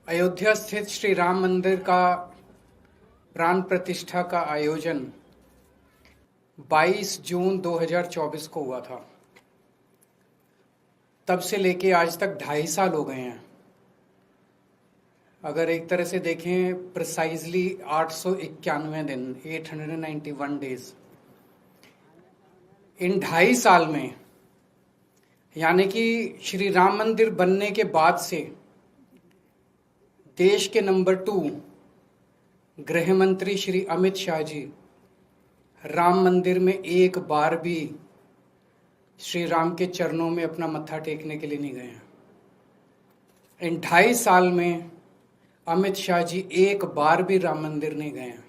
अयोध्या स्थित श्री राम मंदिर का प्राण प्रतिष्ठा का आयोजन 22 जून 2024 को हुआ था। तब से लेके आज तक 2.5 साल हो गए हैं। अगर एक तरह से देखें प्रिसाइजली 891 दिन, 891 डेज। इन 2.5 साल में यानी कि श्री राम मंदिर बनने के बाद से देश के नंबर 2 गृह मंत्री श्री अमित शाह जी राम मंदिर में एक बार भी श्री राम के चरणों में अपना मत्था टेकने के लिए नहीं गए हैं। इन 2.5 साल में अमित शाह जी एक बार भी राम मंदिर नहीं गए हैं।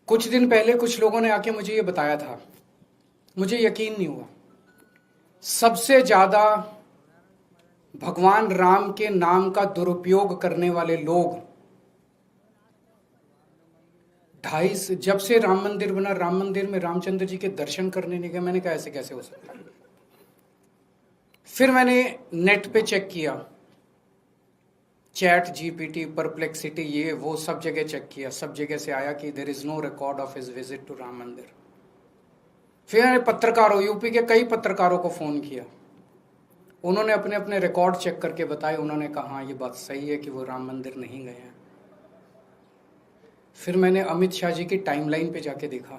कुछ दिन पहले कुछ लोगों ने आके मुझे ये बताया था, मुझे यकीन नहीं हुआ। सबसे ज्यादा भगवान राम के नाम का दुरुपयोग करने वाले लोग जब से राम मंदिर बना, राम मंदिर में रामचंद्र जी के दर्शन करने नहीं गए। मैंने कहा ऐसे कैसे हो सकता है। फिर मैंने नेट पे चेक किया, चैट जीपीटी, परप्लेक्सिटी, ये वो सब जगह चेक किया। सब जगह से आया कि there is no record of his visit to Ram Mandir. फिर मैंने पत्रकारों, यूपी के कई पत्रकारों को फोन किया। उन्होंने अपने अपने रिकॉर्ड चेक करके बताए। उन्होंने कहा हाँ ये बात सही है कि वो राम मंदिर नहीं गए हैं। फिर मैंने अमित शाह जी की टाइमलाइन पे जाके देखा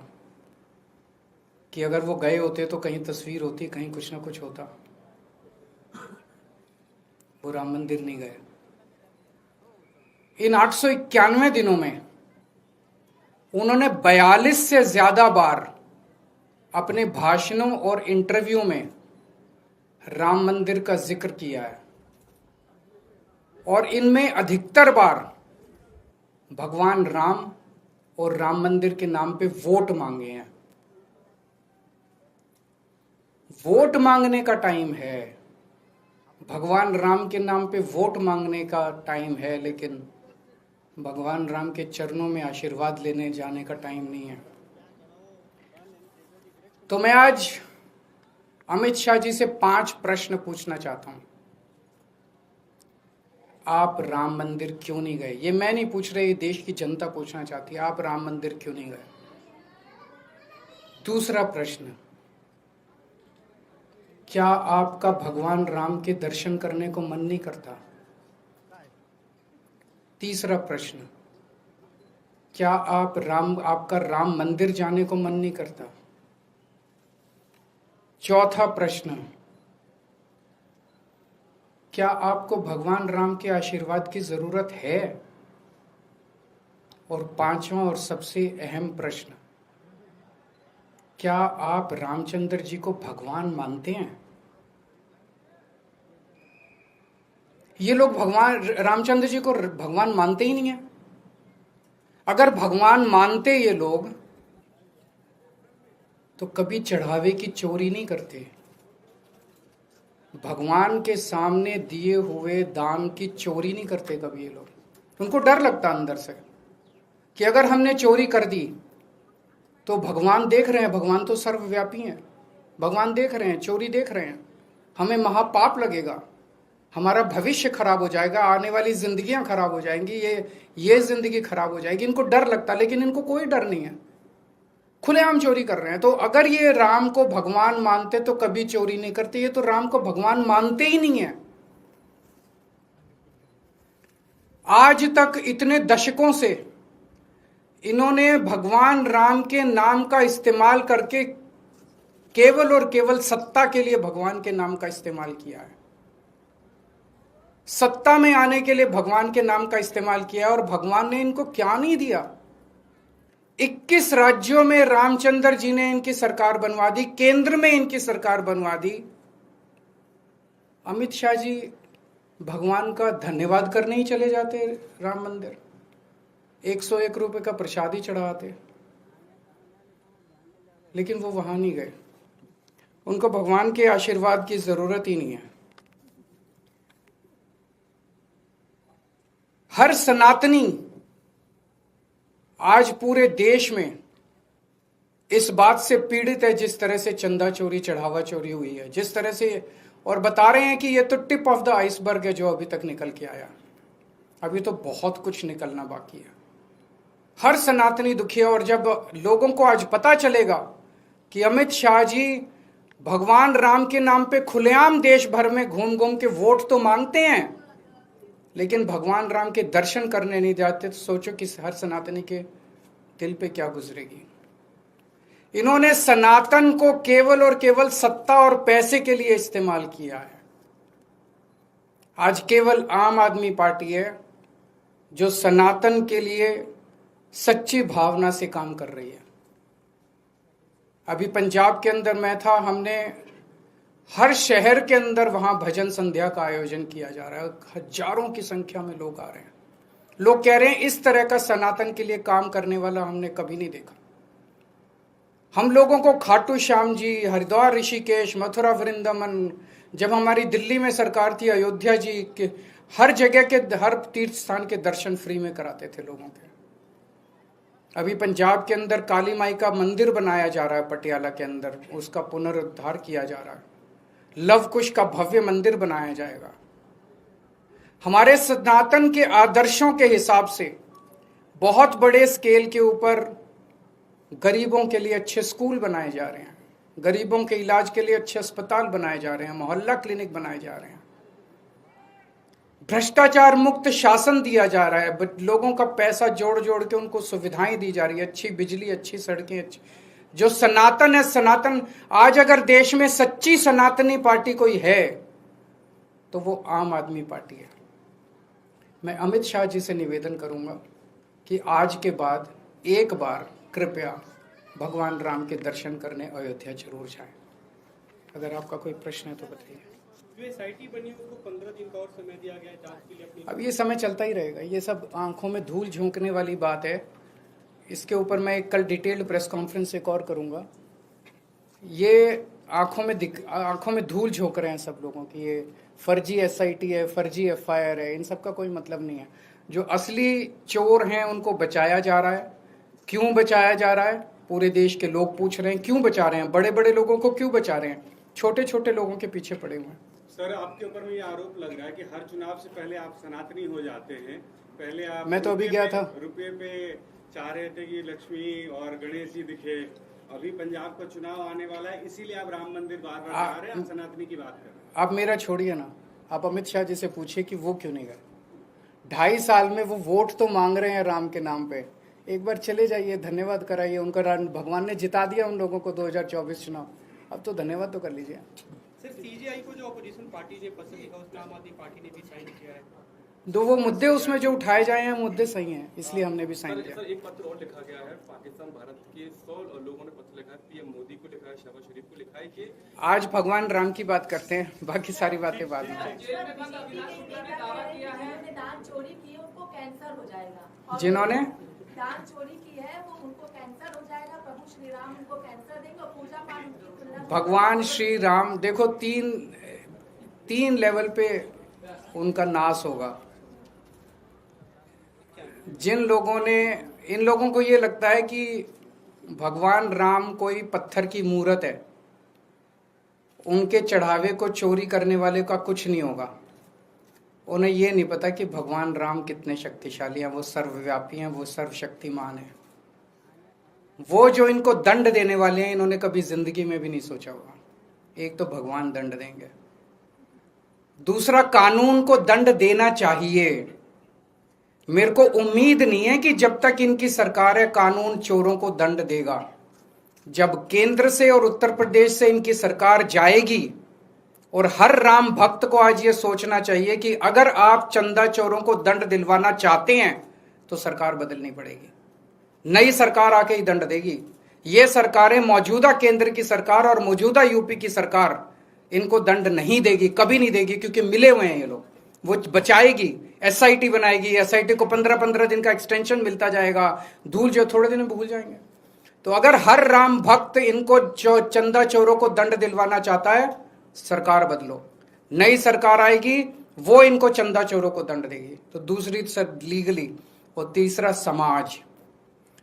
कि अगर वो गए होते तो कहीं तस्वीर होती, कहीं कुछ ना कुछ होता। वो राम मंदिर नहीं गए। इन 891 दिनों में उन्होंने 42 से ज्यादा बार अपने भाषणों और इंटरव्यू में राम मंदिर का जिक्र किया है और इनमें अधिकतर बार भगवान राम और राम मंदिर के नाम पे वोट मांगे हैं। वोट मांगने का टाइम है, भगवान राम के नाम पे वोट मांगने का टाइम है, लेकिन भगवान राम के चरणों में आशीर्वाद लेने जाने का टाइम नहीं है। तो मैं आज अमित शाह जी से 5 प्रश्न पूछना चाहता हूं। आप राम मंदिर क्यों नहीं गए? ये मैं नहीं पूछ रही, देश की जनता पूछना चाहती है, आप राम मंदिर क्यों नहीं गए? दूसरा प्रश्न, क्या आपका भगवान राम के दर्शन करने को मन नहीं करता? तीसरा प्रश्न, क्या आपका राम मंदिर जाने को मन नहीं करता? चौथा प्रश्न, क्या आपको भगवान राम के आशीर्वाद की जरूरत है? और 5वां और सबसे अहम प्रश्न, क्या आप रामचंद्र जी को भगवान मानते हैं? ये लोग भगवान रामचंद्र जी को भगवान मानते ही नहीं है। अगर भगवान मानते ये लोग तो कभी चढ़ावे की चोरी नहीं करते। भगवान के सामने दिए हुए दान की चोरी नहीं करते कभी ये लोग। उनको डर लगता अंदर से कि अगर हमने चोरी कर दी तो भगवान देख रहे हैं, भगवान तो सर्वव्यापी हैं, भगवान देख रहे हैं, चोरी देख रहे हैं, हमें महापाप लगेगा, हमारा भविष्य खराब हो जाएगा, आने वाली जिंदगियां खराब हो जाएंगी, ये जिंदगी खराब हो जाएगी। इनको डर लगता, लेकिन इनको कोई डर नहीं है, खुलेआम चोरी कर रहे हैं। तो अगर ये राम को भगवान मानते तो कभी चोरी नहीं करते। ये तो राम को भगवान मानते ही नहीं है। आज तक इतने दशकों से इन्होंने भगवान राम के नाम का इस्तेमाल करके केवल और केवल सत्ता के लिए भगवान के नाम का इस्तेमाल किया है। सत्ता में आने के लिए भगवान के नाम का इस्तेमाल किया, और भगवान ने इनको क्या नहीं दिया। 21 राज्यों में रामचंद्र जी ने इनकी सरकार बनवा दी, केंद्र में इनकी सरकार बनवा दी। अमित शाह जी भगवान का धन्यवाद करने ही चले जाते राम मंदिर, 101 रुपए का प्रसाद ही चढ़ाते, लेकिन वो वहां नहीं गए। उनको भगवान के आशीर्वाद की जरूरत ही नहीं है। हर सनातनी आज पूरे देश में इस बात से पीड़ित है, जिस तरह से चंदा चोरी, चढ़ावा चोरी हुई है, जिस तरह से और बता रहे हैं कि ये तो टिप ऑफ द आइसबर्ग है जो अभी तक निकल के आया। अभी तो बहुत कुछ निकलना बाकी है। हर सनातनी दुखी है। और जब लोगों को आज पता चलेगा कि अमित शाह जी भगवान राम के नाम पे खुलेआम देश भर में घूम घूम के वोट तो मांगते हैं, लेकिन भगवान राम के दर्शन करने नहीं जाते, तो सोचो कि हर सनातनी के दिल पे क्या गुजरेगी। इन्होंने सनातन को केवल और केवल सत्ता और पैसे के लिए इस्तेमाल किया है। आज केवल आम आदमी पार्टी है जो सनातन के लिए सच्ची भावना से काम कर रही है। अभी पंजाब के अंदर मैं था, हमने हर शहर के अंदर वहां भजन संध्या का आयोजन किया जा रहा है। हजारों की संख्या में लोग आ रहे हैं। लोग कह रहे हैं इस तरह का सनातन के लिए काम करने वाला हमने कभी नहीं देखा। हम लोगों को खाटू श्याम जी, हरिद्वार, ऋषिकेश, मथुरा, वृंदावन, जब हमारी दिल्ली में सरकार थी, अयोध्या जी के हर जगह के हर तीर्थ स्थान के दर्शन फ्री में कराते थे लोगों के। अभी पंजाब के अंदर काली माई का मंदिर बनाया जा रहा है, पटियाला के अंदर उसका पुनरुद्धार किया जा रहा है। लव कुश का भव्य मंदिर बनाया जाएगा। हमारे सनातन के आदर्शों के हिसाब से बहुत बड़े स्केल के ऊपर गरीबों के लिए अच्छे स्कूल बनाए जा रहे हैं, गरीबों के इलाज के लिए अच्छे अस्पताल बनाए जा रहे हैं, मोहल्ला क्लिनिक बनाए जा रहे हैं, भ्रष्टाचार मुक्त शासन दिया जा रहा है, लोगों का पैसा जोड़ जोड़ के उनको सुविधाएं दी जा रही है, अच्छी बिजली, अच्छी सड़कें, अच्छी। जो सनातन है, सनातन आज अगर देश में सच्ची सनातनी पार्टी कोई है तो वो आम आदमी पार्टी है। मैं अमित शाह जी से निवेदन करूंगा कि आज के बाद एक बार कृपया भगवान राम के दर्शन करने अयोध्या जरूर जाएं। अगर आपका कोई प्रश्न है तो बताइए। जो एसआईटी बनी उसको 15 दिन का और समय दिया गया है जांच के लिए। अब ये समय चलता ही रहेगा। ये सब आंखों में धूल झोंकने वाली बात है। इसके ऊपर मैं कल डिटेल्ड प्रेस कॉन्फ्रेंस एक और करूंगा। ये आंखों में धूल झोंक रहे हैं सब लोगों की। ये फर्जी एसआईटी है, फर्जी एफआईआर है, इन सब का कोई मतलब नहीं है। जो असली चोर हैं उनको बचाया जा रहा है। क्यों बचाया जा रहा है? पूरे देश के लोग पूछ रहे हैं क्यों बचा रहे हैं। बड़े बड़े लोगों को क्यों बचा रहे हैं? छोटे छोटे लोगों के पीछे पड़े हुए हैं। सर, आपके ऊपर में ये आरोप लग रहा है कि हर चुनाव से पहले आप सनातनी हो जाते हैं। पहले आप मैं तो अभी गया था, रुपये पे चाह रहे थे कि लक्ष्मी और गणेश जी दिखे। अभी पंजाब का चुनाव आने वाला है, इसीलिए आप राम मंदिर बार बार जा रहे हैं, आप सनातनी की बात कर रहे हैं। आप मेरा छोड़िए ना, आप अमित शाह जी से पूछिए कि वो क्यों नहीं गए। 2.5 साल में वो वोट तो मांग रहे हैं राम के नाम पे। एक बार चले जाइए, धन्यवाद कराइए उनका। भगवान ने जिता दिया उन लोगों को 2024 चुनाव। अब तो धन्यवाद तो कर लीजिए। सर, सीजेआई को जो अपोजिशन पार्टी ने पसंद किया उसमें आम आदमी पार्टी ने भी साइन किया है। दो वो मुद्दे उसमें जो उठाए जाए हैं मुद्दे सही हैं, इसलिए हमने भी साइन किया। सर, एक पत्र और लिखा गया है, पाकिस्तान भारत के 100 लोगों ने पत्र लिखा है, पीएम मोदी को लिखा है, शहबाज शरीफ को लिखा है कि आज भगवान राम की बात करते हैं, बाकी सारी बातें बाद में। जिन्होंने दान चोरी की है वो उनको कैंसर हो जाएगा। प्रभु श्री राम उनको कैंसर देंगे और पूजा पाठ। भगवान श्री राम देखो, तीन लेवल पे उनका नाश होगा। जिन लोगों ने, इन लोगों को ये लगता है कि भगवान राम कोई पत्थर की मूर्त है, उनके चढ़ावे को चोरी करने वाले का कुछ नहीं होगा। उन्हें ये नहीं पता कि भगवान राम कितने शक्तिशाली हैं, वो सर्वव्यापी हैं, वो सर्वशक्तिमान हैं। वो जो इनको दंड देने वाले हैं, इन्होंने कभी जिंदगी में भी नहीं सोचा होगा। एक तो भगवान दंड देंगे, दूसरा कानून को दंड देना चाहिए। मेरे को उम्मीद नहीं है कि जब तक इनकी सरकार है कानून चोरों को दंड देगा। जब केंद्र से और उत्तर प्रदेश से इनकी सरकार जाएगी, और हर राम भक्त को आज ये सोचना चाहिए कि अगर आप चंदा चोरों को दंड दिलवाना चाहते हैं तो सरकार बदलनी पड़ेगी। नई सरकार आके ही दंड देगी। ये सरकारें, मौजूदा केंद्र की सरकार और मौजूदा यूपी की सरकार, इनको दंड नहीं देगी, कभी नहीं देगी, क्योंकि मिले हुए हैं ये लोग। वो बचाएगी, एसआईटी बनाएगी, एसआईटी को 15-15 दिन का एक्सटेंशन मिलता जाएगा, धूल जो थोड़े दिन में भूल जाएंगे। तो अगर हर राम भक्त इनको चंदा चोरों को दंड दिलवाना चाहता है, सरकार बदलो, नई सरकार आएगी, वो इनको चंदा चोरों को दंड देगी। तो दूसरी लीगली, और तीसरा समाज।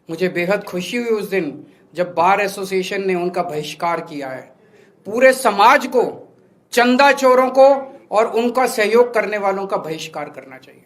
मुझे बेहद खुशी हुई उस दिन जब बार एसोसिएशन ने उनका बहिष्कार किया है। पूरे समाज को चंदा चोरों को और उनका सहयोग करने वालों का बहिष्कार करना चाहिए।